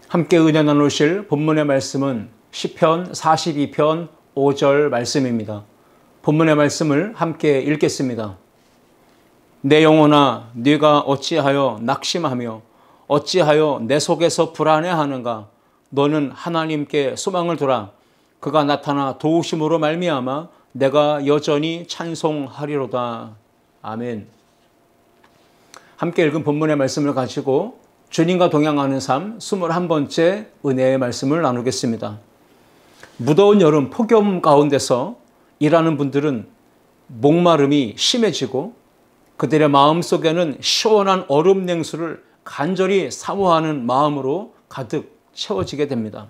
함께 은혜 나누실 본문의 말씀은 시편 42편 5절 말씀입니다. 본문의 말씀을 함께 읽겠습니다. 내 영혼아, 네가 어찌하여 낙심하며 어찌하여 내 속에서 불안해하는가? 너는 하나님께 소망을 두라. 그가 나타나 도우심으로 말미암아 내가 여전히 찬송하리로다. 아멘. 함께 읽은 본문의 말씀을 가지고 주님과 동행하는 삶 21번째 은혜의 말씀을 나누겠습니다. 무더운 여름 폭염 가운데서 일하는 분들은 목마름이 심해지고 그들의 마음속에는 시원한 얼음 냉수를 간절히 사모하는 마음으로 가득 채워지게 됩니다.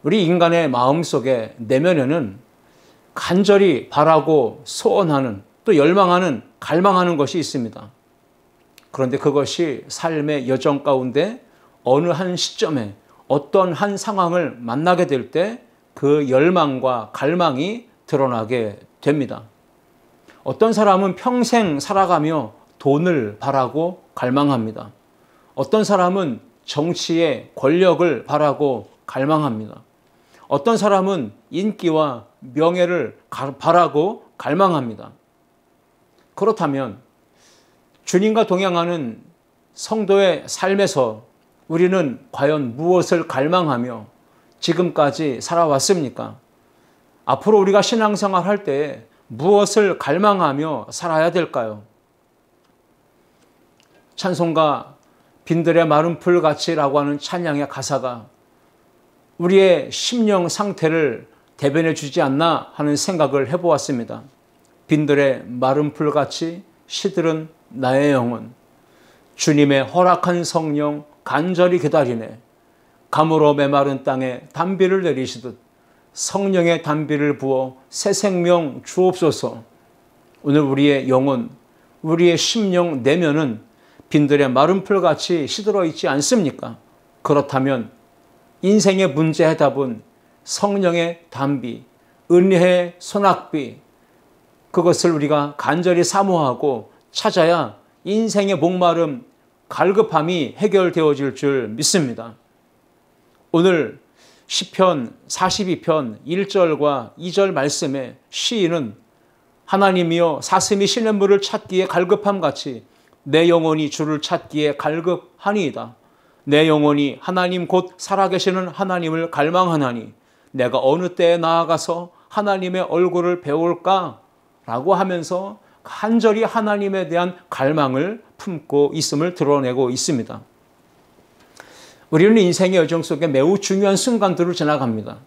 우리 인간의 마음속에 내면에는 간절히 바라고 소원하는 또 열망하는 갈망하는 것이 있습니다. 그런데 그것이 삶의 여정 가운데 어느 한 시점에 어떤 한 상황을 만나게 될 때 그 열망과 갈망이 드러나게 됩니다. 어떤 사람은 평생 살아가며 돈을 바라고 갈망합니다. 어떤 사람은 정치의 권력을 바라고 갈망합니다. 어떤 사람은 인기와 명예를 바라고 갈망합니다. 그렇다면 주님과 동행하는 성도의 삶에서 우리는 과연 무엇을 갈망하며 지금까지 살아왔습니까? 앞으로 우리가 신앙생활 할 때 무엇을 갈망하며 살아야 될까요? 찬송가 빈들의 마른 풀같이라고 하는 찬양의 가사가 우리의 심령 상태를 대변해 주지 않나 하는 생각을 해보았습니다. 빈들의 마른 풀같이 시들은 나의 영혼, 주님의 허락한 성령 간절히 기다리네. 가물어 메마른 땅에 단비를 내리시듯 성령의 단비를 부어 새 생명 주옵소서. 오늘 우리의 영혼, 우리의 심령 내면은 빈들의 마른 풀같이 시들어 있지 않습니까? 그렇다면 인생의 문제 해답은 성령의 단비, 은혜의 소낙비, 그것을 우리가 간절히 사모하고 찾아야 인생의 목마름, 갈급함이 해결되어질 줄 믿습니다. 오늘 시편 42편 1절과 2절 말씀에 시인은 하나님이여 사슴이 시냇물을 찾기에 갈급함같이 내 영혼이 주를 찾기에 갈급하니이다. 내 영혼이 하나님 곧 살아계시는 하나님을 갈망하나니 내가 어느 때에 나아가서 하나님의 얼굴을 배울까? 라고 하면서 간절히 하나님에 대한 갈망을 품고 있음을 드러내고 있습니다. 우리는 인생의 여정 속에 매우 중요한 순간들을 지나갑니다.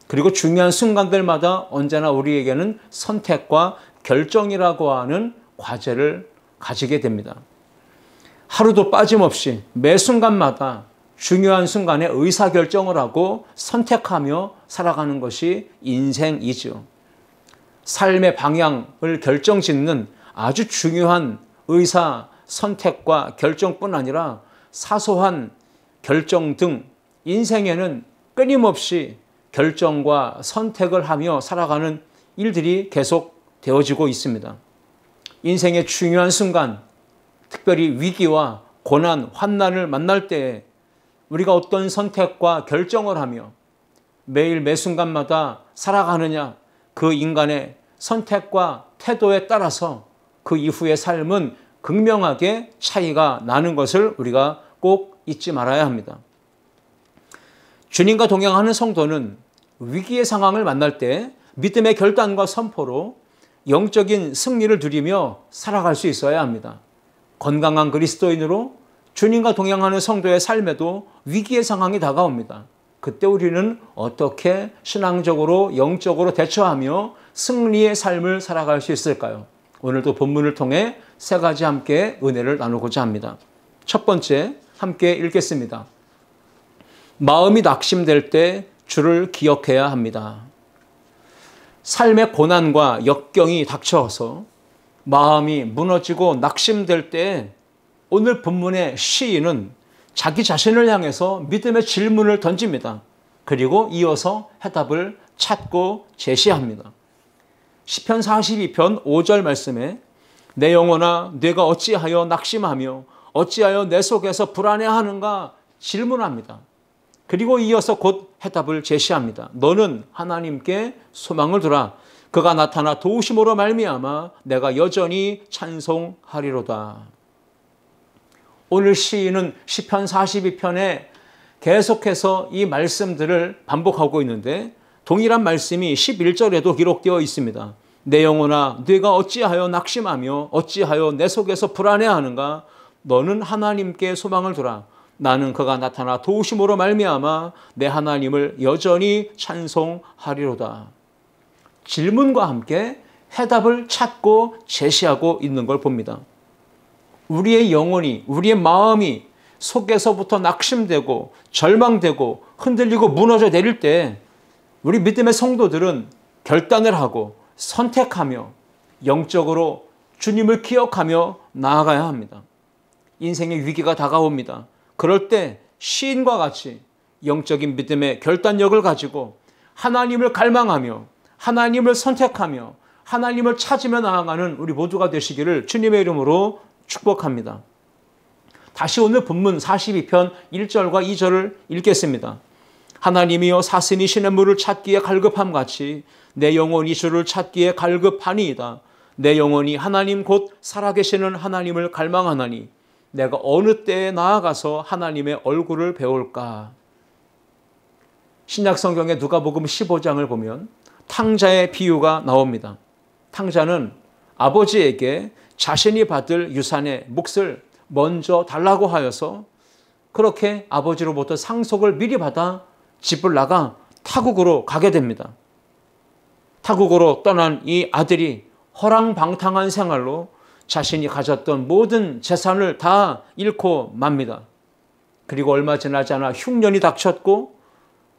그리고 중요한 순간들마다 언제나 우리에게는 선택과 결정이라고 하는 과제를 가지게 됩니다. 하루도 빠짐없이 매 순간마다 중요한 순간에 의사결정을 하고 선택하며 살아가는 것이 인생이죠. 삶의 방향을 결정짓는 아주 중요한 의사 선택과 결정뿐 아니라 사소한 결정 등 인생에는 끊임없이 결정과 선택을 하며 살아가는 일들이 계속 되어지고 있습니다. 인생의 중요한 순간, 특별히 위기와 고난, 환난을 만날 때에 우리가 어떤 선택과 결정을 하며 매일 매 순간마다 살아가느냐, 그 인간의 선택과 태도에 따라서 그 이후의 삶은 극명하게 차이가 나는 것을 우리가 꼭 잊지 말아야 합니다. 주님과 동행하는 성도는 위기의 상황을 만날 때 믿음의 결단과 선포로 영적인 승리를 누리며 살아갈 수 있어야 합니다. 건강한 그리스도인으로 주님과 동행하는 성도의 삶에도 위기의 상황이 다가옵니다. 그때 우리는 어떻게 신앙적으로 영적으로 대처하며 승리의 삶을 살아갈 수 있을까요? 오늘도 본문을 통해 세 가지 함께 은혜를 나누고자 합니다. 첫 번째, 함께 읽겠습니다. 마음이 낙심될 때 주를 기억해야 합니다. 삶의 고난과 역경이 닥쳐서 마음이 무너지고 낙심될 때 오늘 본문의 시인은 자기 자신을 향해서 믿음의 질문을 던집니다. 그리고 이어서 해답을 찾고 제시합니다. 시편 42편 5절 말씀에 내 영혼아 내가 어찌하여 낙심하며 어찌하여 내 속에서 불안해하는가 질문합니다. 그리고 이어서 곧 해답을 제시합니다. 너는 하나님께 소망을 두라. 그가 나타나 도우심으로 말미암아 내가 여전히 찬송하리로다. 오늘 시인은 시편 42편에 계속해서 이 말씀들을 반복하고 있는데 동일한 말씀이 11절에도 기록되어 있습니다. 내 영혼아 네가 어찌하여 낙심하며 어찌하여 내 속에서 불안해하는가. 너는 하나님께 소망을 두라. 나는 그가 나타나 도우심으로 말미암아 내 하나님을 여전히 찬송하리로다. 질문과 함께 해답을 찾고 제시하고 있는 걸 봅니다. 우리의 영혼이, 우리의 마음이 속에서부터 낙심되고 절망되고 흔들리고 무너져 내릴 때 우리 믿음의 성도들은 결단을 하고 선택하며 영적으로 주님을 기억하며 나아가야 합니다. 인생의 위기가 다가옵니다. 그럴 때 시인과 같이 영적인 믿음의 결단력을 가지고 하나님을 갈망하며 하나님을 선택하며 하나님을 찾으며 나아가는 우리 모두가 되시기를 주님의 이름으로 축복합니다. 다시 오늘 본문 42편 1절과 2절을 읽겠습니다. 하나님이여 사슴이 시냇물을 찾기에 갈급함 같이 내 영혼이 주를 찾기에 갈급하니이다. 내 영혼이 하나님 곧 살아계시는 하나님을 갈망하나니 내가 어느 때에 나아가서 하나님의 얼굴을 배울까. 신약 성경의 누가복음 15장을 보면 탕자의 비유가 나옵니다. 탕자는 아버지에게 자신이 받을 유산의 몫을 먼저 달라고 하여서 그렇게 아버지로부터 상속을 미리 받아 집을 나가 타국으로 가게 됩니다. 타국으로 떠난 이 아들이 허랑방탕한 생활로 자신이 가졌던 모든 재산을 다 잃고 맙니다. 그리고 얼마 지나지 않아 흉년이 닥쳤고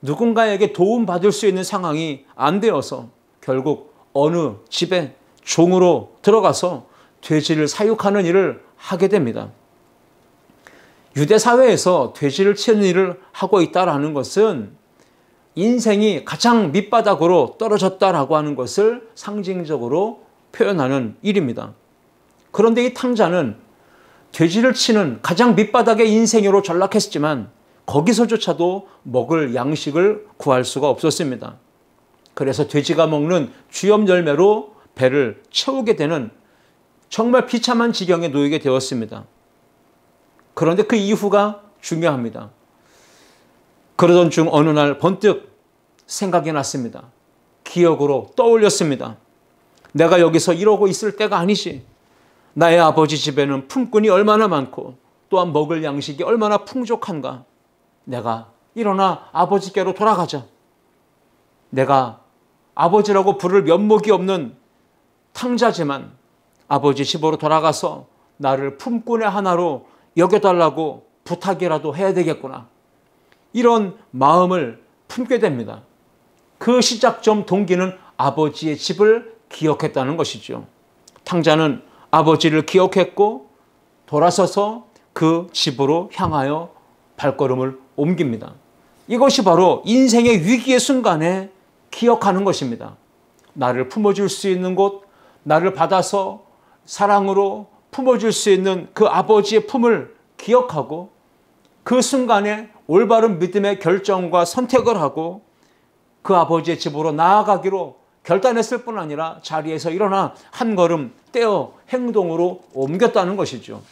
누군가에게 도움받을 수 있는 상황이 안 되어서 결국 어느 집에 종으로 들어가서 돼지를 사육하는 일을 하게 됩니다. 유대 사회에서 돼지를 치는 일을 하고 있다는 것은 인생이 가장 밑바닥으로 떨어졌다라고 하는 것을 상징적으로 표현하는 일입니다. 그런데 이 탕자는 돼지를 치는 가장 밑바닥의 인생으로 전락했지만 거기서조차도 먹을 양식을 구할 수가 없었습니다. 그래서 돼지가 먹는 쥐염 열매로 배를 채우게 되는 정말 비참한 지경에 놓이게 되었습니다. 그런데 그 이후가 중요합니다. 그러던 중 어느 날 번뜩 생각이 났습니다. 기억으로 떠올렸습니다. 내가 여기서 이러고 있을 때가 아니지. 나의 아버지 집에는 품꾼이 얼마나 많고 또한 먹을 양식이 얼마나 풍족한가. 내가 일어나 아버지께로 돌아가자. 내가 아버지라고 부를 면목이 없는 탕자지만 아버지 집으로 돌아가서 나를 품꾼의 하나로 여겨달라고 부탁이라도 해야 되겠구나. 이런 마음을 품게 됩니다. 그 시작점 동기는 아버지의 집을 기억했다는 것이죠. 탕자는 아버지를 기억했고 돌아서서 그 집으로 향하여 발걸음을 옮깁니다. 이것이 바로 인생의 위기의 순간에 기억하는 것입니다. 나를 품어줄 수 있는 곳, 나를 받아서 사랑으로 품어줄 수 있는 그 아버지의 품을 기억하고 그 순간에 올바른 믿음의 결정과 선택을 하고 그 아버지의 집으로 나아가기로 결단했을 뿐 아니라 자리에서 일어나 한 걸음 떼어 행동으로 옮겼다는 것이죠.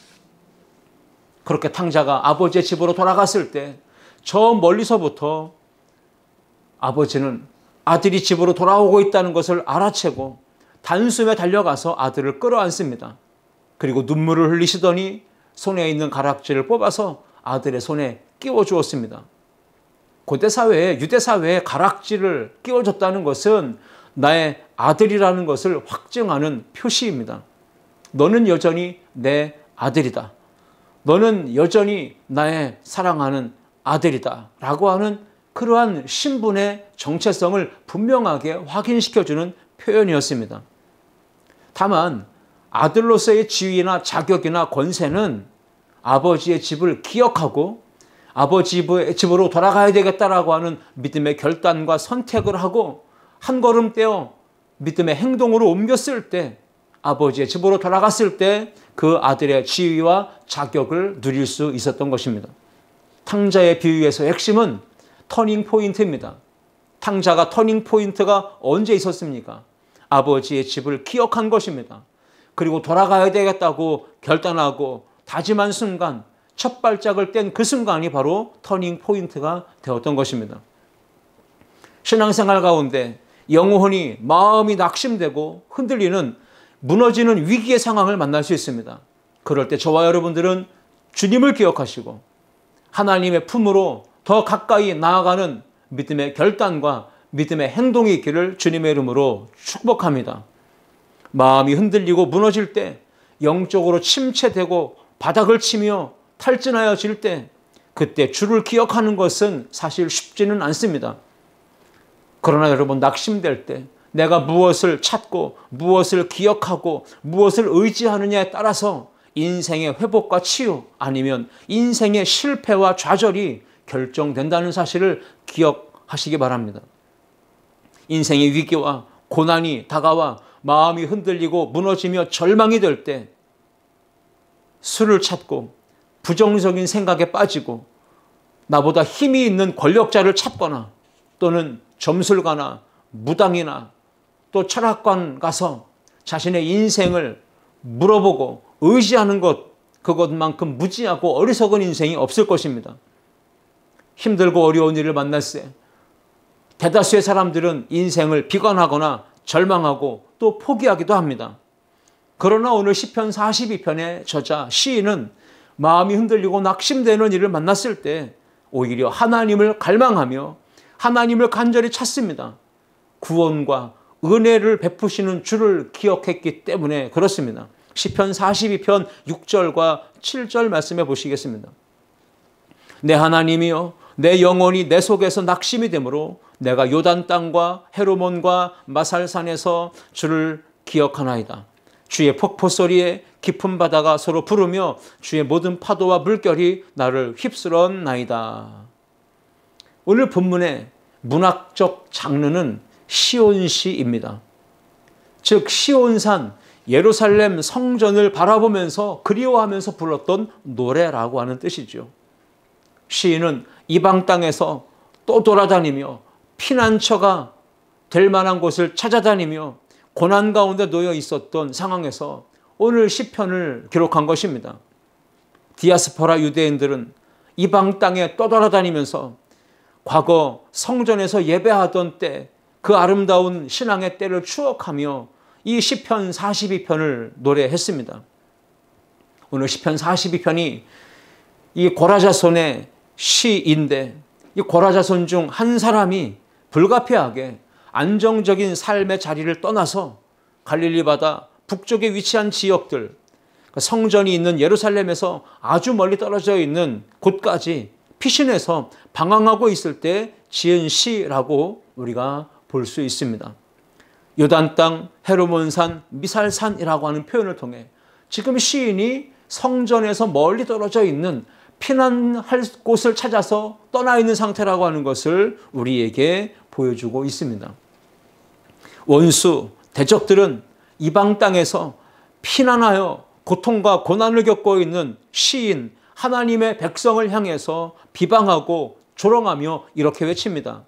그렇게 탕자가 아버지의 집으로 돌아갔을 때 저 멀리서부터 아버지는 아들이 집으로 돌아오고 있다는 것을 알아채고 단숨에 달려가서 아들을 끌어안습니다. 그리고 눈물을 흘리시더니 손에 있는 가락지를 뽑아서 아들의 손에 끼워주었습니다. 고대 사회에, 유대 사회에 가락지를 끼워줬다는 것은 나의 아들이라는 것을 확증하는 표시입니다. 너는 여전히 내 아들이다. 너는 여전히 나의 사랑하는 아들이다. 라고 하는 그러한 신분의 정체성을 분명하게 확인시켜주는 표현이었습니다. 다만 아들로서의 지위나 자격이나 권세는 아버지의 집을 기억하고 아버지의 집으로 돌아가야 되겠다라고 하는 믿음의 결단과 선택을 하고 한 걸음 떼어 믿음의 행동으로 옮겼을 때 아버지의 집으로 돌아갔을 때 그 아들의 지위와 자격을 누릴 수 있었던 것입니다. 탕자의 비유에서 핵심은 터닝 포인트입니다. 탕자가 터닝 포인트가 언제 있었습니까? 아버지의 집을 기억한 것입니다. 그리고 돌아가야 되겠다고 결단하고 다짐한 순간, 첫 발짝을 뗀 그 순간이 바로 터닝 포인트가 되었던 것입니다. 신앙생활 가운데 영혼이 마음이 낙심되고 흔들리는 무너지는 위기의 상황을 만날 수 있습니다. 그럴 때 저와 여러분들은 주님을 기억하시고 하나님의 품으로 더 가까이 나아가는 믿음의 결단과 믿음의 행동이 있기를 주님의 이름으로 축복합니다. 마음이 흔들리고 무너질 때, 영적으로 침체되고 바닥을 치며 탈진하여질 때, 그때 주를 기억하는 것은 사실 쉽지는 않습니다. 그러나 여러분, 낙심될 때 내가 무엇을 찾고 무엇을 기억하고 무엇을 의지하느냐에 따라서 인생의 회복과 치유 아니면 인생의 실패와 좌절이 결정된다는 사실을 기억하시기 바랍니다. 인생의 위기와 고난이 다가와 마음이 흔들리고 무너지며 절망이 될 때 술을 찾고 부정적인 생각에 빠지고 나보다 힘이 있는 권력자를 찾거나 또는 점술가나 무당이나 또 철학관 가서 자신의 인생을 물어보고 의지하는 것, 그것만큼 무지하고 어리석은 인생이 없을 것입니다. 힘들고 어려운 일을 만났을 때 대다수의 사람들은 인생을 비관하거나 절망하고 또 포기하기도 합니다. 그러나 오늘 시편 42편의 저자 시인은 마음이 흔들리고 낙심되는 일을 만났을 때 오히려 하나님을 갈망하며 하나님을 간절히 찾습니다. 구원과 은혜를 베푸시는 주를 기억했기 때문에 그렇습니다. 시편 42편 6절과 7절 말씀해 보시겠습니다. 내 하나님이여, 내 영혼이 내 속에서 낙심이 되므로 내가 요단 땅과 헤르몬과 마살산에서 주를 기억하나이다. 주의 폭포 소리에 깊은 바다가 서로 부르며 주의 모든 파도와 물결이 나를 휩쓸었나이다. 오늘 본문의 문학적 장르는 시온시입니다. 즉 시온산 예루살렘 성전을 바라보면서 그리워하면서 불렀던 노래라고 하는 뜻이죠. 시인은 이방 땅에서 또 돌아다니며 피난처가 될 만한 곳을 찾아다니며 고난 가운데 놓여 있었던 상황에서 오늘 시편을 기록한 것입니다. 디아스포라 유대인들은 이방 땅에 떠돌아다니면서 과거 성전에서 예배하던 때 그 아름다운 신앙의 때를 추억하며 이 시편 42편을 노래했습니다. 오늘 시편 42편이 이 고라자손의 시인데 이 고라자손 중 한 사람이 불가피하게 안정적인 삶의 자리를 떠나서 갈릴리 바다 북쪽에 위치한 지역들, 성전이 있는 예루살렘에서 아주 멀리 떨어져 있는 곳까지 피신해서 방황하고 있을 때 지은 시라고 우리가 볼 수 있습니다. 요단 땅, 헤르몬산, 미살산이라고 하는 표현을 통해 지금 시인이 성전에서 멀리 떨어져 있는 피난할 곳을 찾아서 떠나 있는 상태라고 하는 것을 우리에게 보여주고 있습니다. 원수, 대적들은 이방 땅에서 피난하여 고통과 고난을 겪고 있는 시인 하나님의 백성을 향해서 비방하고 조롱하며 이렇게 외칩니다.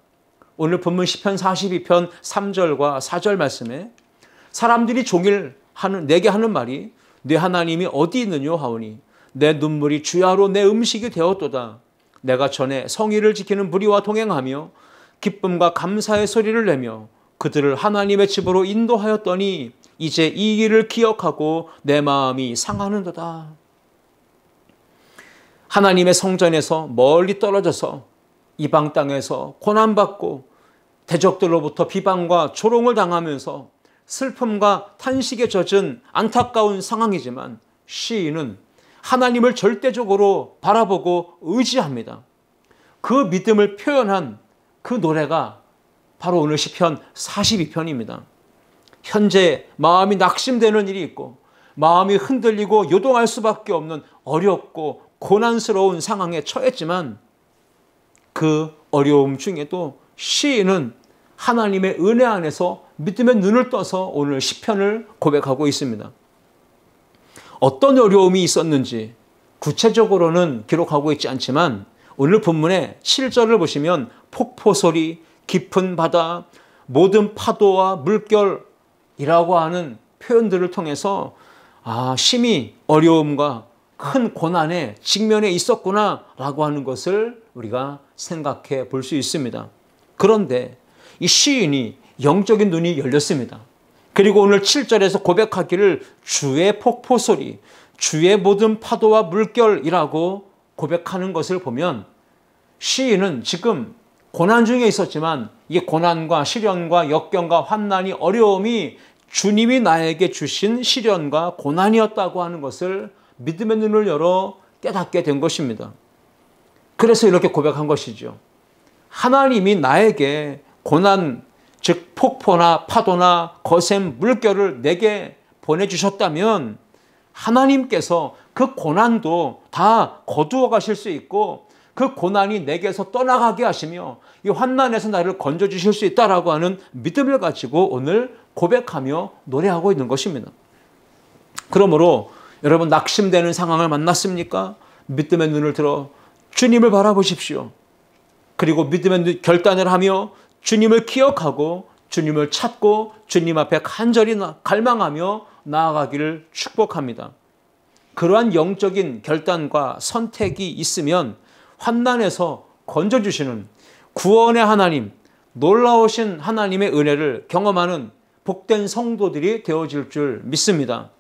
오늘 본문 시편 42편 3절과 4절 말씀에 사람들이 종일 내게 하는 말이 내 하나님이 어디 있느뇨 하오니 내 눈물이 주야로 내 음식이 되었도다. 내가 전에 성의를 지키는 무리와 동행하며 기쁨과 감사의 소리를 내며 그들을 하나님의 집으로 인도하였더니 이제 이 일을 기억하고 내 마음이 상하는도다. 하나님의 성전에서 멀리 떨어져서 이방 땅에서 고난받고 대적들로부터 비방과 조롱을 당하면서 슬픔과 탄식에 젖은 안타까운 상황이지만 시인은 하나님을 절대적으로 바라보고 의지합니다. 그 믿음을 표현한 그 노래가 바로 오늘 시편 42편입니다. 현재 마음이 낙심되는 일이 있고 마음이 흔들리고 요동할 수밖에 없는 어렵고 고난스러운 상황에 처했지만 그 어려움 중에도 시인은 하나님의 은혜 안에서 믿음의 눈을 떠서 오늘 시편을 고백하고 있습니다. 어떤 어려움이 있었는지 구체적으로는 기록하고 있지 않지만 오늘 본문의 7절을 보시면 폭포소리, 깊은 바다, 모든 파도와 물결이라고 하는 표현들을 통해서 심히 어려움과 큰 고난에 직면해 있었구나라고 하는 것을 우리가 생각해 볼 수 있습니다. 그런데 이 시인이 영적인 눈이 열렸습니다. 그리고 오늘 7절에서 고백하기를 주의 폭포소리, 주의 모든 파도와 물결이라고 고백하는 것을 보면 시인은 지금 고난 중에 있었지만 이 고난과 시련과 역경과 환난이 어려움이 주님이 나에게 주신 시련과 고난이었다고 하는 것을 믿음의 눈을 열어 깨닫게 된 것입니다. 그래서 이렇게 고백한 것이죠. 하나님이 나에게 고난, 즉 폭포나 파도나 거센 물결을 내게 보내주셨다면 하나님께서 그 고난도 다 거두어 가실 수 있고 그 고난이 내게서 떠나가게 하시며 이 환난에서 나를 건져주실 수 있다라고 하는 믿음을 가지고 오늘 고백하며 노래하고 있는 것입니다. 그러므로 여러분 낙심되는 상황을 만났습니까? 믿음의 눈을 들어 주님을 바라보십시오. 그리고 믿음의 결단을 하며 주님을 기억하고 주님을 찾고 주님 앞에 간절히 갈망하며 나아가기를 축복합니다. 그러한 영적인 결단과 선택이 있으면 환난에서 건져주시는 구원의 하나님, 놀라우신 하나님의 은혜를 경험하는 복된 성도들이 되어질 줄 믿습니다.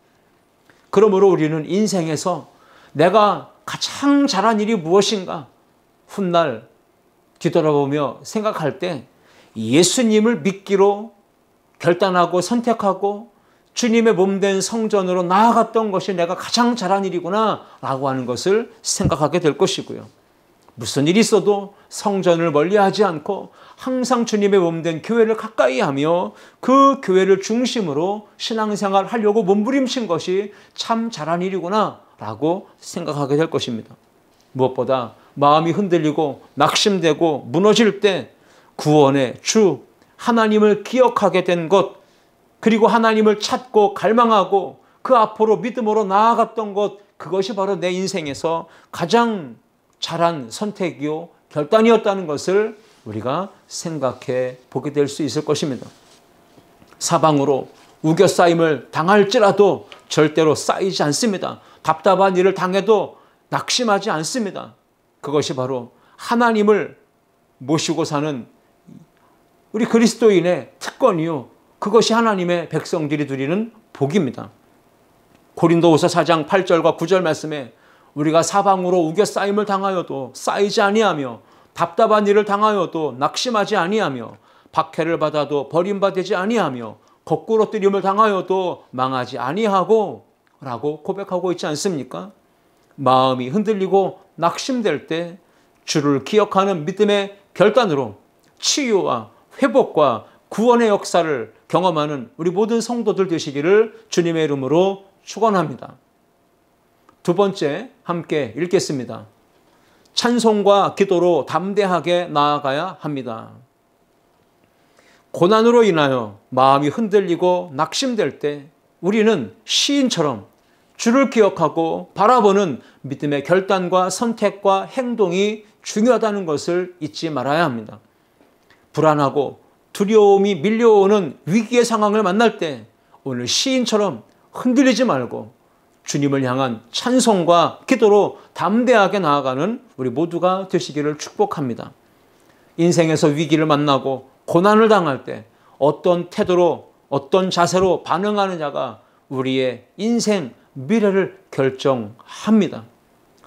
그러므로 우리는 인생에서 내가 가장 잘한 일이 무엇인가 훗날 뒤돌아보며 생각할 때 예수님을 믿기로 결단하고 선택하고 주님의 몸된 성전으로 나아갔던 것이 내가 가장 잘한 일이구나 라고 하는 것을 생각하게 될 것이고요. 무슨 일이 있어도 성전을 멀리하지 않고 항상 주님의 몸된 교회를 가까이 하며 그 교회를 중심으로 신앙생활 하려고 몸부림친 것이 참 잘한 일이구나 라고 생각하게 될 것입니다. 무엇보다 마음이 흔들리고 낙심되고 무너질 때 구원의 주 하나님을 기억하게 된 것, 그리고 하나님을 찾고 갈망하고 그 앞으로 믿음으로 나아갔던 것, 그것이 바로 내 인생에서 가장 잘한 선택이요 결단이었다는 것을 우리가 생각해 보게 될 수 있을 것입니다. 사방으로 우겨싸임을 당할지라도 절대로 쌓이지 않습니다. 답답한 일을 당해도 낙심하지 않습니다. 그것이 바로 하나님을 모시고 사는 우리 그리스도인의 특권이요, 그것이 하나님의 백성들이 누리는 복입니다. 고린도후서 4장 8절과 9절 말씀에 우리가 사방으로 우겨싸임을 당하여도 쌓이지 아니하며 답답한 일을 당하여도 낙심하지 아니하며 박해를 받아도 버림받지 아니하며 거꾸로 뜨림을 당하여도 망하지 아니하고 라고 고백하고 있지 않습니까? 마음이 흔들리고 낙심될 때 주를 기억하는 믿음의 결단으로 치유와 회복과 구원의 역사를 경험하는 우리 모든 성도들 되시기를 주님의 이름으로 축원합니다. 두 번째 함께 읽겠습니다. 찬송과 기도로 담대하게 나아가야 합니다. 고난으로 인하여 마음이 흔들리고 낙심될 때 우리는 시인처럼 주를 기억하고 바라보는 믿음의 결단과 선택과 행동이 중요하다는 것을 잊지 말아야 합니다. 불안하고 두려움이 밀려오는 위기의 상황을 만날 때 오늘 시인처럼 흔들리지 말고 주님을 향한 찬송과 기도로 담대하게 나아가는 우리 모두가 되시기를 축복합니다. 인생에서 위기를 만나고 고난을 당할 때 어떤 태도로 어떤 자세로 반응하느냐가 우리의 인생 미래를 결정합니다.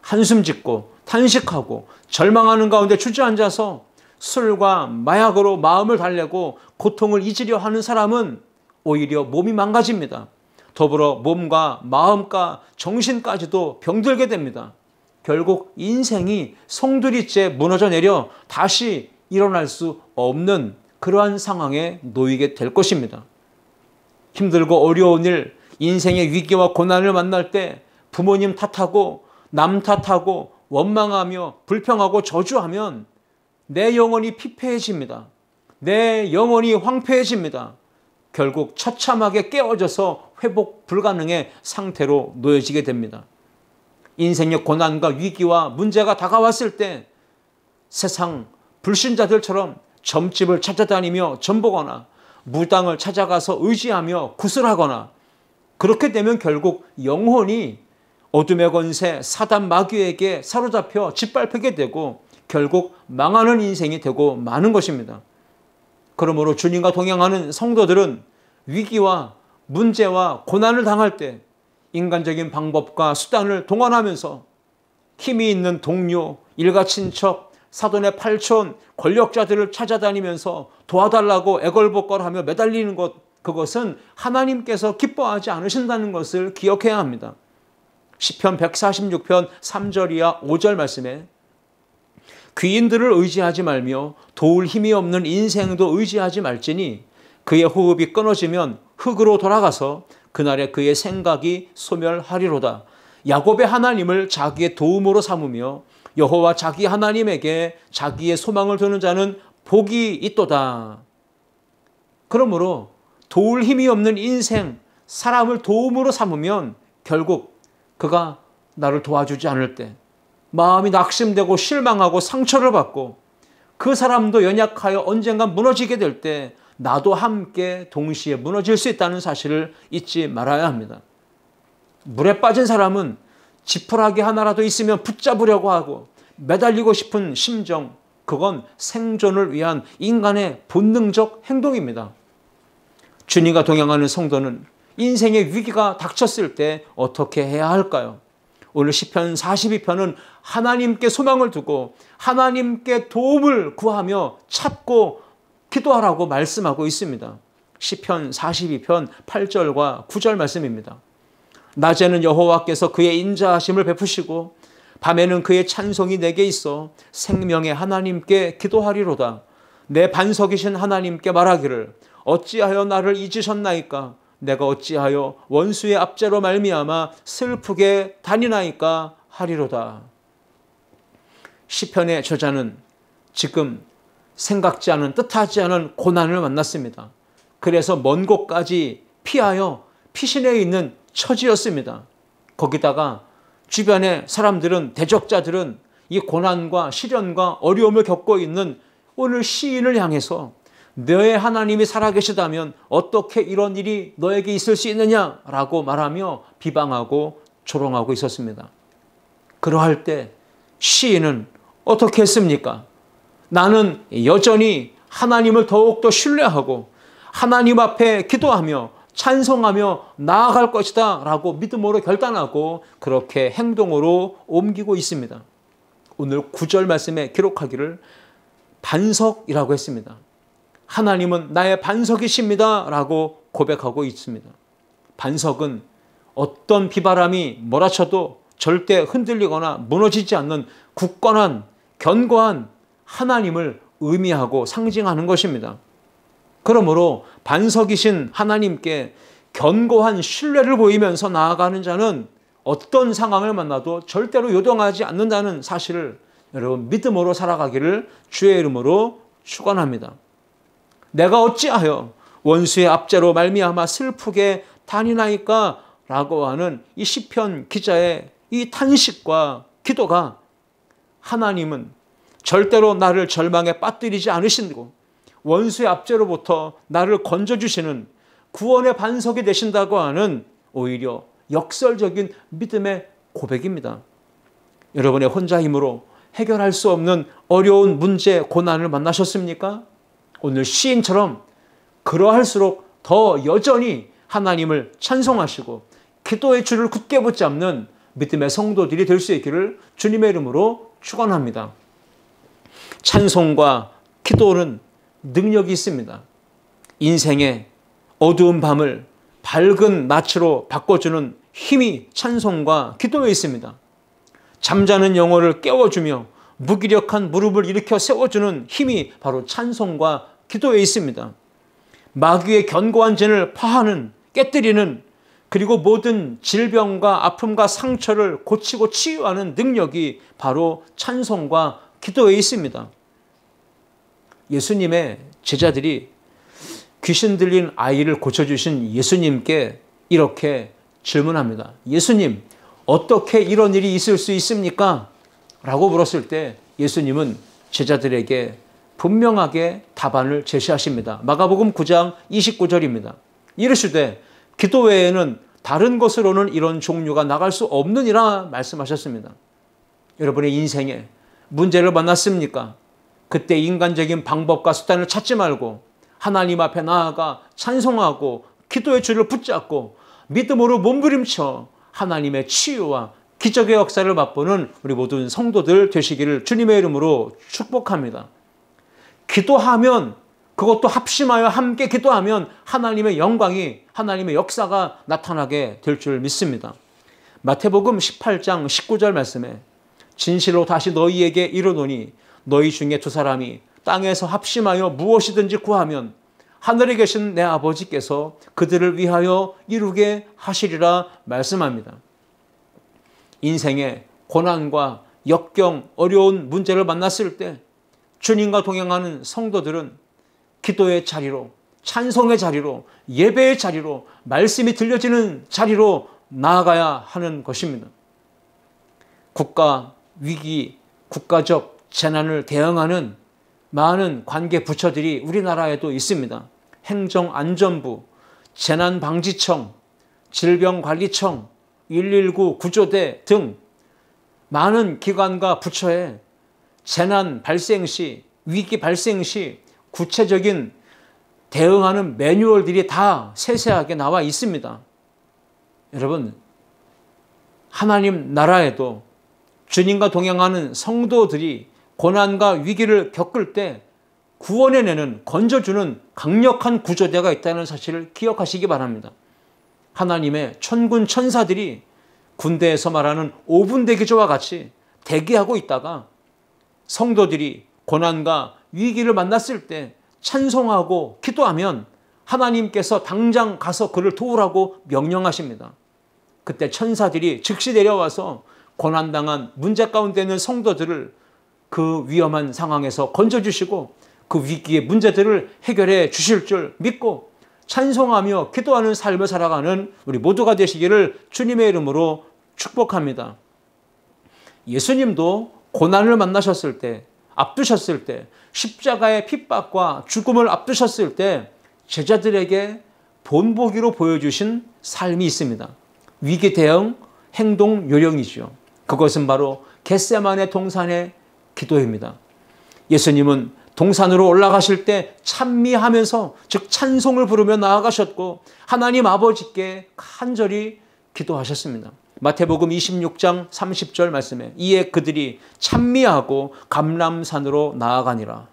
한숨 짓고 탄식하고 절망하는 가운데 주저앉아서 술과 마약으로 마음을 달래고 고통을 잊으려 하는 사람은 오히려 몸이 망가집니다. 더불어 몸과 마음과 정신까지도 병들게 됩니다. 결국 인생이 송두리째 무너져 내려 다시 일어날 수 없는 그러한 상황에 놓이게 될 것입니다. 힘들고 어려운 일, 인생의 위기와 고난을 만날 때 부모님 탓하고 남 탓하고 원망하며 불평하고 저주하면 내 영혼이 피폐해집니다. 내 영혼이 황폐해집니다. 결국 처참하게 깨어져서 회복 불가능의 상태로 놓여지게 됩니다. 인생의 고난과 위기와 문제가 다가왔을 때 세상 불신자들처럼 점집을 찾아다니며 점보거나 무당을 찾아가서 의지하며 구슬하거나 그렇게 되면 결국 영혼이 어둠의 권세 사단 마귀에게 사로잡혀 짓밟히게 되고 결국 망하는 인생이 되고 마는 것입니다. 그러므로 주님과 동행하는 성도들은 위기와 문제와 고난을 당할 때 인간적인 방법과 수단을 동원하면서 힘이 있는 동료, 일가 친척, 사돈의 팔촌, 권력자들을 찾아다니면서 도와달라고 애걸복걸하며 매달리는 것, 그것은 하나님께서 기뻐하지 않으신다는 것을 기억해야 합니다. 시편 146편 3절 이하 5절 말씀에 귀인들을 의지하지 말며 도울 힘이 없는 인생도 의지하지 말지니 그의 호흡이 끊어지면 흙으로 돌아가서 그날에 그의 생각이 소멸하리로다. 야곱의 하나님을 자기의 도움으로 삼으며 여호와 자기 하나님에게 자기의 소망을 두는 자는 복이 있도다. 그러므로 도울 힘이 없는 인생, 사람을 도움으로 삼으면 결국 그가 나를 도와주지 않을 때 마음이 낙심되고 실망하고 상처를 받고 그 사람도 연약하여 언젠가 무너지게 될 때 나도 함께 동시에 무너질 수 있다는 사실을 잊지 말아야 합니다. 물에 빠진 사람은 지푸라기 하나라도 있으면 붙잡으려고 하고 매달리고 싶은 심정, 그건 생존을 위한 인간의 본능적 행동입니다. 주님과 동행하는 성도는 인생의 위기가 닥쳤을 때 어떻게 해야 할까요? 오늘 시편 42편은 하나님께 소망을 두고 하나님께 도움을 구하며 찾고 기도하라고 말씀하고 있습니다. 시편 42편 8절과 9절 말씀입니다. 낮에는 여호와께서 그의 인자하심을 베푸시고 밤에는 그의 찬송이 내게 있어 생명의 하나님께 기도하리로다. 내 반석이신 하나님께 말하기를 어찌하여 나를 잊으셨나이까? 내가 어찌하여 원수의 압제로 말미암아 슬프게 다니나이까 하리로다. 시편의 저자는 지금 생각지 않은 뜻하지 않은 고난을 만났습니다. 그래서 먼 곳까지 피하여 피신해 있는 처지였습니다. 거기다가 주변의 사람들은, 대적자들은 이 고난과 시련과 어려움을 겪고 있는 오늘 시인을 향해서 너의 하나님이 살아계시다면 어떻게 이런 일이 너에게 있을 수 있느냐라고 말하며 비방하고 조롱하고 있었습니다. 그러할 때 시인은 어떻게 했습니까? 나는 여전히 하나님을 더욱더 신뢰하고 하나님 앞에 기도하며 찬송하며 나아갈 것이다 라고 믿음으로 결단하고 그렇게 행동으로 옮기고 있습니다. 오늘 9절 말씀에 기록하기를 반석이라고 했습니다. 하나님은 나의 반석이십니다 라고 고백하고 있습니다. 반석은 어떤 비바람이 몰아쳐도 절대 흔들리거나 무너지지 않는 굳건한 견고한 하나님을 의미하고 상징하는 것입니다. 그러므로 반석이신 하나님께 견고한 신뢰를 보이면서 나아가는 자는 어떤 상황을 만나도 절대로 요동하지 않는다는 사실을 여러분 믿음으로 살아가기를 주의 이름으로 축원합니다. 내가 어찌하여 원수의 압제로 말미암아 슬프게 다니나이까 라고 하는 이 시편 기자의 이 탄식과 기도가 하나님은 절대로 나를 절망에 빠뜨리지 않으시고 원수의 압제로부터 나를 건져주시는 구원의 반석이 되신다고 하는 오히려 역설적인 믿음의 고백입니다. 여러분의 혼자 힘으로 해결할 수 없는 어려운 문제, 고난을 만나셨습니까? 오늘 시인처럼 그러할수록 더 여전히 하나님을 찬송하시고 기도의 줄을 굳게 붙잡는 믿음의 성도들이 될 수 있기를 주님의 이름으로 축원합니다. 찬송과 기도는 능력이 있습니다. 인생의 어두운 밤을 밝은 낯으로 바꿔주는 힘이 찬송과 기도에 있습니다. 잠자는 영혼을 깨워주며 무기력한 무릎을 일으켜 세워주는 힘이 바로 찬송과 기도에 있습니다. 마귀의 견고한 진을 파하는, 깨뜨리는, 그리고 모든 질병과 아픔과 상처를 고치고 치유하는 능력이 바로 찬송과 기도에 있습니다. 예수님의 제자들이 귀신 들린 아이를 고쳐주신 예수님께 이렇게 질문합니다. 예수님, 어떻게 이런 일이 있을 수 있습니까? 라고 물었을 때 예수님은 제자들에게 분명하게 답안을 제시하십니다. 마가복음 9장 29절입니다. 이르시되 기도 외에는 다른 것으로는 이런 종류가 나갈 수 없느니라 말씀하셨습니다. 여러분의 인생에 문제를 만났습니까? 그때 인간적인 방법과 수단을 찾지 말고 하나님 앞에 나아가 찬송하고 기도의 줄을 붙잡고 믿음으로 몸부림쳐 하나님의 치유와 기적의 역사를 맛보는 우리 모든 성도들 되시기를 주님의 이름으로 축복합니다. 기도하면, 그것도 합심하여 함께 기도하면 하나님의 영광이, 하나님의 역사가 나타나게 될 줄 믿습니다. 마태복음 18장 19절 말씀에 진실로 다시 너희에게 이르노니 너희 중에 두 사람이 땅에서 합심하여 무엇이든지 구하면 하늘에 계신 내 아버지께서 그들을 위하여 이루게 하시리라 말씀합니다. 인생의 고난과 역경, 어려운 문제를 만났을 때 주님과 동행하는 성도들은 기도의 자리로, 찬송의 자리로, 예배의 자리로, 말씀이 들려지는 자리로 나아가야 하는 것입니다. 국가 위기, 국가적 재난을 대응하는 많은 관계 부처들이 우리나라에도 있습니다. 행정안전부, 재난방지청, 질병관리청, 119 구조대 등 많은 기관과 부처에 재난 발생 시, 위기 발생 시 구체적인 대응하는 매뉴얼들이 다 세세하게 나와 있습니다. 여러분, 하나님 나라에도 주님과 동행하는 성도들이 고난과 위기를 겪을 때 구원해내는, 건져주는 강력한 구조대가 있다는 사실을 기억하시기 바랍니다. 하나님의 천군 천사들이 군대에서 말하는 5분 대기조와 같이 대기하고 있다가 성도들이 고난과 위기를 만났을 때 찬송하고 기도하면 하나님께서 당장 가서 그를 도우라고 명령하십니다. 그때 천사들이 즉시 내려와서 고난당한 문제 가운데 있는 성도들을 그 위험한 상황에서 건져주시고 그 위기의 문제들을 해결해 주실 줄 믿고 찬송하며 기도하는 삶을 살아가는 우리 모두가 되시기를 주님의 이름으로 축복합니다. 예수님도 고난을 만나셨을 때, 앞두셨을 때, 십자가의 핍박과 죽음을 앞두셨을 때 제자들에게 본보기로 보여주신 삶이 있습니다. 위기 대응 행동 요령이죠. 그것은 바로 겟세마네 동산의 기도입니다. 예수님은 동산으로 올라가실 때 찬미하면서, 즉 찬송을 부르며 나아가셨고 하나님 아버지께 간절히 기도하셨습니다. 마태복음 26장 30절 말씀에 이에 그들이 찬미하고 감람산으로 나아가니라.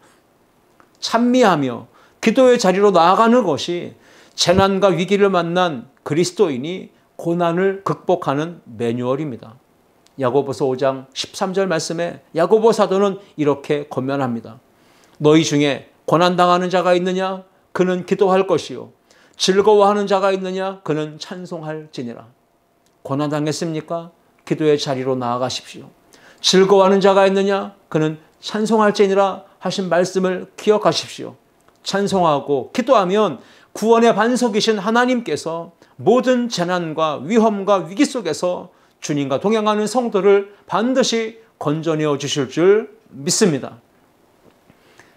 찬미하며 기도의 자리로 나아가는 것이 재난과 위기를 만난 그리스도인이 고난을 극복하는 매뉴얼입니다. 야고보서 5장 13절 말씀에 야고보 사도는 이렇게 권면합니다. 너희 중에 고난당하는 자가 있느냐? 그는 기도할 것이요. 즐거워하는 자가 있느냐? 그는 찬송할지니라. 고난당했습니까? 기도의 자리로 나아가십시오. 즐거워하는 자가 있느냐? 그는 찬송할지니라 하신 말씀을 기억하십시오. 찬송하고 기도하면 구원의 반석이신 하나님께서 모든 재난과 위험과 위기 속에서 주님과 동행하는 성도를 반드시 건져내어 주실 줄 믿습니다.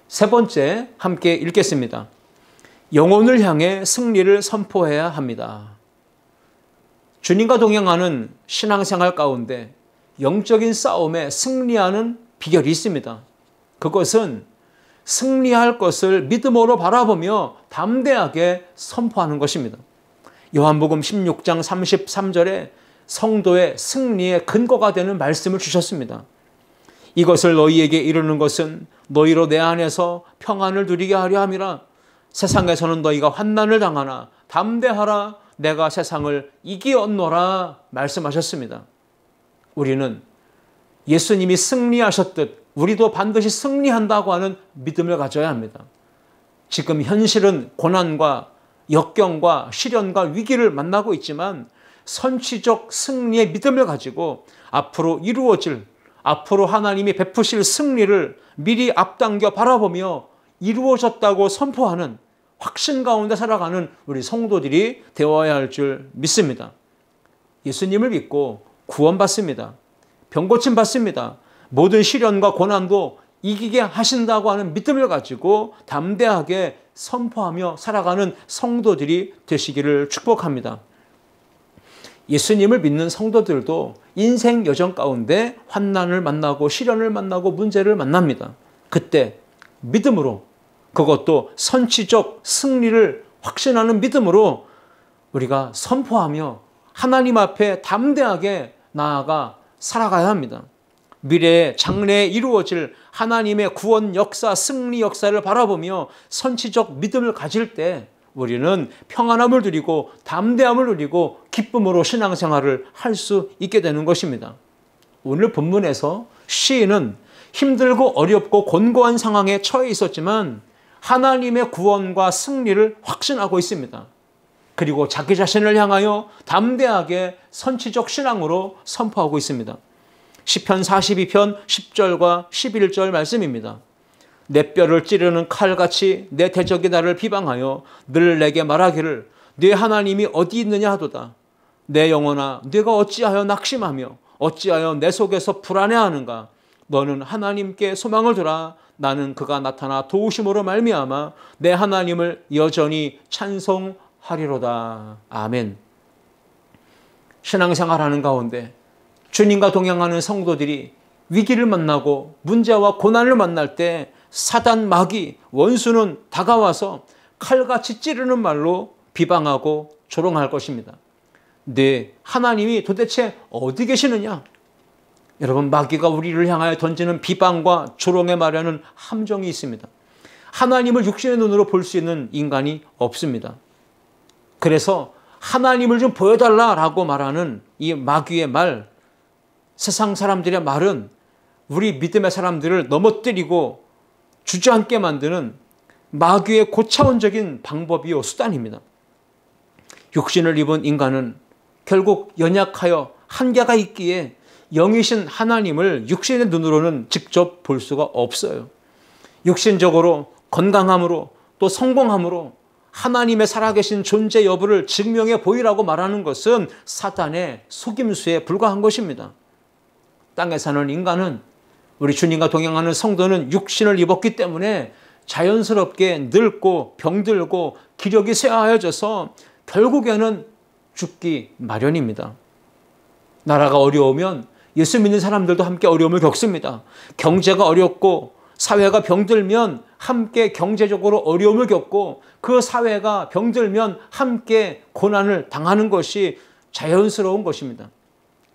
세 번째, 함께 읽겠습니다. 영혼을 향해 승리를 선포해야 합니다. 주님과 동행하는 신앙생활 가운데 영적인 싸움에 승리하는 비결이 있습니다. 그것은 승리할 것을 믿음으로 바라보며 담대하게 선포하는 것입니다. 요한복음 16장 33절에 성도의 승리의 근거가 되는 말씀을 주셨습니다. 이것을 너희에게 이르는 것은 너희로 내 안에서 평안을 누리게 하려 함이라. 세상에서는 너희가 환난을 당하나 담대하라. 내가 세상을 이기었노라 말씀하셨습니다. 우리는 예수님이 승리하셨듯 우리도 반드시 승리한다고 하는 믿음을 가져야 합니다. 지금 현실은 고난과 역경과 시련과 위기를 만나고 있지만 선취적 승리의 믿음을 가지고 앞으로 이루어질, 앞으로 하나님이 베푸실 승리를 미리 앞당겨 바라보며 이루어졌다고 선포하는 확신 가운데 살아가는 우리 성도들이 되어야 할 줄 믿습니다. 예수님을 믿고 구원받습니다. 병고침 받습니다. 모든 시련과 고난도 이기게 하신다고 하는 믿음을 가지고 담대하게 선포하며 살아가는 성도들이 되시기를 축복합니다. 예수님을 믿는 성도들도 인생 여정 가운데 환난을 만나고 시련을 만나고 문제를 만납니다. 그때 믿음으로, 그것도 선취적 승리를 확신하는 믿음으로 우리가 선포하며 하나님 앞에 담대하게 나아가 살아가야 합니다. 미래의 장래에 이루어질 하나님의 구원 역사, 승리 역사를 바라보며 선취적 믿음을 가질 때 우리는 평안함을 누리고 담대함을 누리고 기쁨으로 신앙생활을 할 수 있게 되는 것입니다. 오늘 본문에서 시인은 힘들고 어렵고 곤고한 상황에 처해 있었지만 하나님의 구원과 승리를 확신하고 있습니다. 그리고 자기 자신을 향하여 담대하게 선취적 신앙으로 선포하고 있습니다. 시편 42편 10절과 11절 말씀입니다. 내 뼈를 찌르는 칼같이 내 대적이 나를 비방하여 늘 내게 말하기를 네 하나님이 어디 있느냐 하도다. 내 영혼아 네가 어찌하여 낙심하며 어찌하여 내 속에서 불안해하는가. 너는 하나님께 소망을 두라. 나는 그가 나타나 도우심으로 말미암아 내 하나님을 여전히 찬송하리로다. 아멘. 신앙생활하는 가운데 주님과 동행하는 성도들이 위기를 만나고 문제와 고난을 만날 때 사단 마귀 원수는 다가와서 칼같이 찌르는 말로 비방하고 조롱할 것입니다. 네, 하나님이 도대체 어디 계시느냐? 여러분, 마귀가 우리를 향하여 던지는 비방과 조롱의 말에는 함정이 있습니다. 하나님을 육신의 눈으로 볼 수 있는 인간이 없습니다. 그래서 하나님을 좀 보여달라라고 말하는 이 마귀의 말, 세상 사람들의 말은 우리 믿음의 사람들을 넘어뜨리고 주저앉게 만드는 마귀의 고차원적인 방법이요 수단입니다. 육신을 입은 인간은 결국 연약하여 한계가 있기에 영이신 하나님을 육신의 눈으로는 직접 볼 수가 없어요. 육신적으로 건강함으로 또 성공함으로 하나님의 살아계신 존재 여부를 증명해 보이라고 말하는 것은 사단의 속임수에 불과한 것입니다. 땅에 사는 인간은, 우리 주님과 동행하는 성도는 육신을 입었기 때문에 자연스럽게 늙고 병들고 기력이 쇠하여져서 결국에는 죽기 마련입니다. 나라가 어려우면 예수 믿는 사람들도 함께 어려움을 겪습니다. 경제가 어렵고 사회가 병들면 함께 경제적으로 어려움을 겪고 그 사회가 병들면 함께 고난을 당하는 것이 자연스러운 것입니다.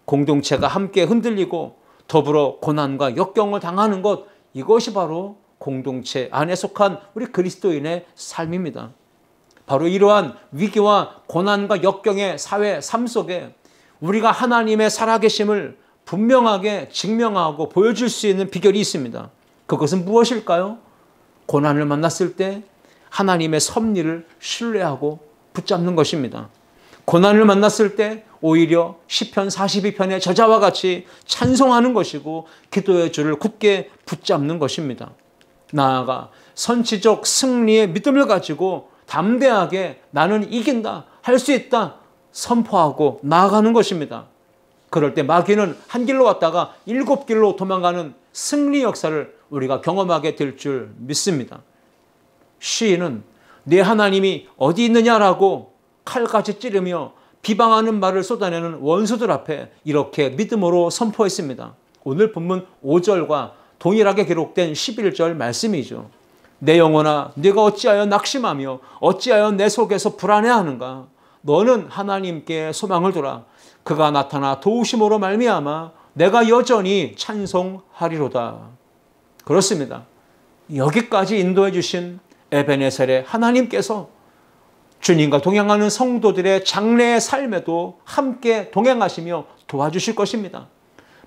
공동체가 함께 흔들리고 더불어 고난과 역경을 당하는 것, 이것이 바로 공동체 안에 속한 우리 그리스도인의 삶입니다. 바로 이러한 위기와 고난과 역경의 사회 삶 속에 우리가 하나님의 살아계심을 분명하게 증명하고 보여줄 수 있는 비결이 있습니다. 그것은 무엇일까요? 고난을 만났을 때 하나님의 섭리를 신뢰하고 붙잡는 것입니다. 고난을 만났을 때 오히려 시편 42편의 저자와 같이 찬송하는 것이고 기도의 줄을 굳게 붙잡는 것입니다. 나아가 선취적 승리의 믿음을 가지고 담대하게 나는 이긴다, 할 수 있다, 선포하고 나아가는 것입니다. 그럴 때 마귀는 한 길로 왔다가 7길로 도망가는 승리 역사를 우리가 경험하게 될 줄 믿습니다. 시인은 내 하나님이 어디 있느냐라고 칼같이 찌르며 비방하는 말을 쏟아내는 원수들 앞에 이렇게 믿음으로 선포했습니다. 오늘 본문 5절과 동일하게 기록된 11절 말씀이죠. 내 영혼아 네가 어찌하여 낙심하며 어찌하여 내 속에서 불안해하는가. 너는 하나님께 소망을 두라. 그가 나타나 도우심으로 말미암아 내가 여전히 찬송하리로다. 그렇습니다. 여기까지 인도해 주신 에베네셀의 하나님께서 주님과 동행하는 성도들의 장래의 삶에도 함께 동행하시며 도와주실 것입니다.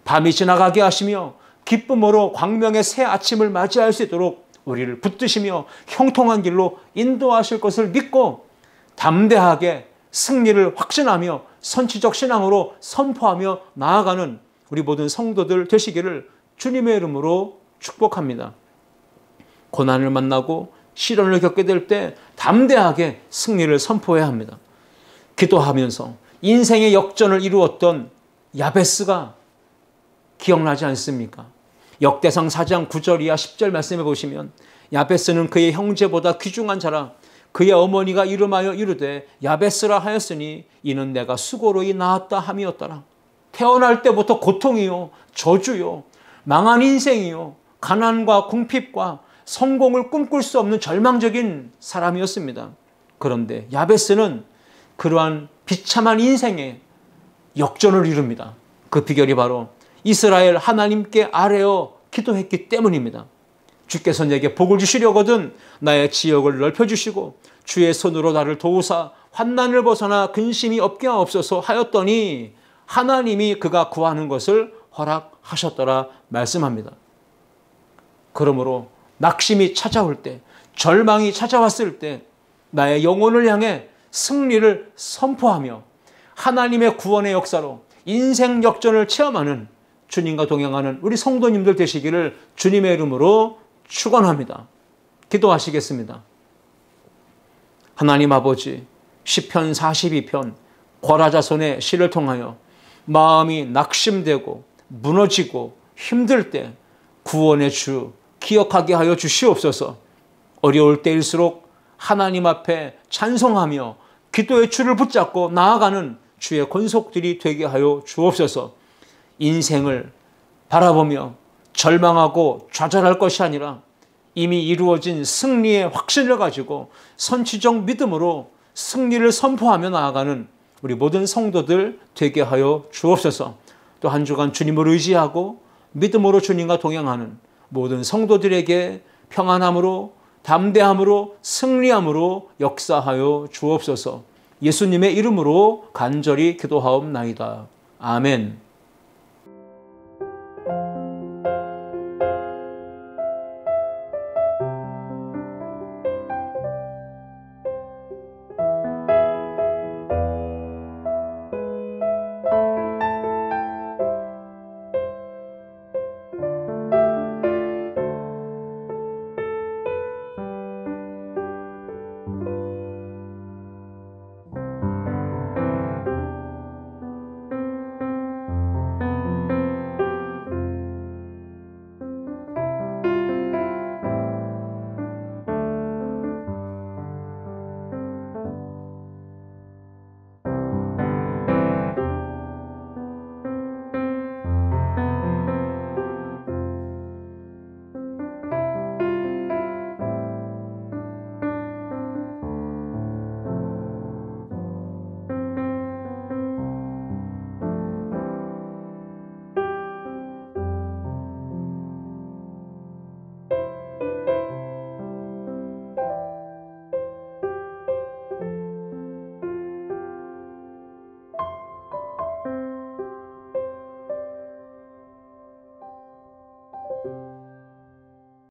밤이 지나가게 하시며 기쁨으로 광명의 새 아침을 맞이할 수 있도록 우리를 붙드시며 형통한 길로 인도하실 것을 믿고 담대하게 승리를 확신하며 선취적 신앙으로 선포하며 나아가는 우리 모든 성도들 되시기를 주님의 이름으로 축복합니다. 고난을 만나고 시련을 겪게 될 때 담대하게 승리를 선포해야 합니다. 기도하면서 인생의 역전을 이루었던 야베스가 기억나지 않습니까? 역대상 4장 9절 이하 10절 말씀해 보시면 야베스는 그의 형제보다 귀중한 자라. 그의 어머니가 이름하여 이르되 야베스라 하였으니 이는 내가 수고로이 낳았다 함이었더라. 태어날 때부터 고통이요 저주요 망한 인생이요 가난과 궁핍과 성공을 꿈꿀 수 없는 절망적인 사람이었습니다. 그런데 야베스는 그러한 비참한 인생에 역전을 이룹니다. 그 비결이 바로 이스라엘 하나님께 아뢰어 기도했기 때문입니다. 주께서 내게 복을 주시려거든 나의 지역을 넓혀주시고 주의 손으로 나를 도우사 환난을 벗어나 근심이 없게 하옵소서 하였더니 하나님이 그가 구하는 것을 허락하셨더라 말씀합니다. 그러므로 낙심이 찾아올 때, 절망이 찾아왔을 때 나의 영혼을 향해 승리를 선포하며 하나님의 구원의 역사로 인생 역전을 체험하는 주님과 동행하는 우리 성도님들 되시기를 주님의 이름으로 축원합니다. 기도하시겠습니다. 하나님 아버지, 시편 42편 고라자손의 시를 통하여 마음이 낙심되고 무너지고 힘들 때 구원의 주 기억하게 하여 주시옵소서. 어려울 때일수록 하나님 앞에 찬송하며 기도의 줄을 붙잡고 나아가는 주의 권속들이 되게 하여 주옵소서. 인생을 바라보며 절망하고 좌절할 것이 아니라 이미 이루어진 승리의 확신을 가지고 선취적 믿음으로 승리를 선포하며 나아가는 우리 모든 성도들 되게 하여 주옵소서. 또 한 주간 주님을 의지하고 믿음으로 주님과 동행하는 모든 성도들에게 평안함으로 담대함으로 승리함으로 역사하여 주옵소서. 예수님의 이름으로 간절히 기도하옵나이다. 아멘.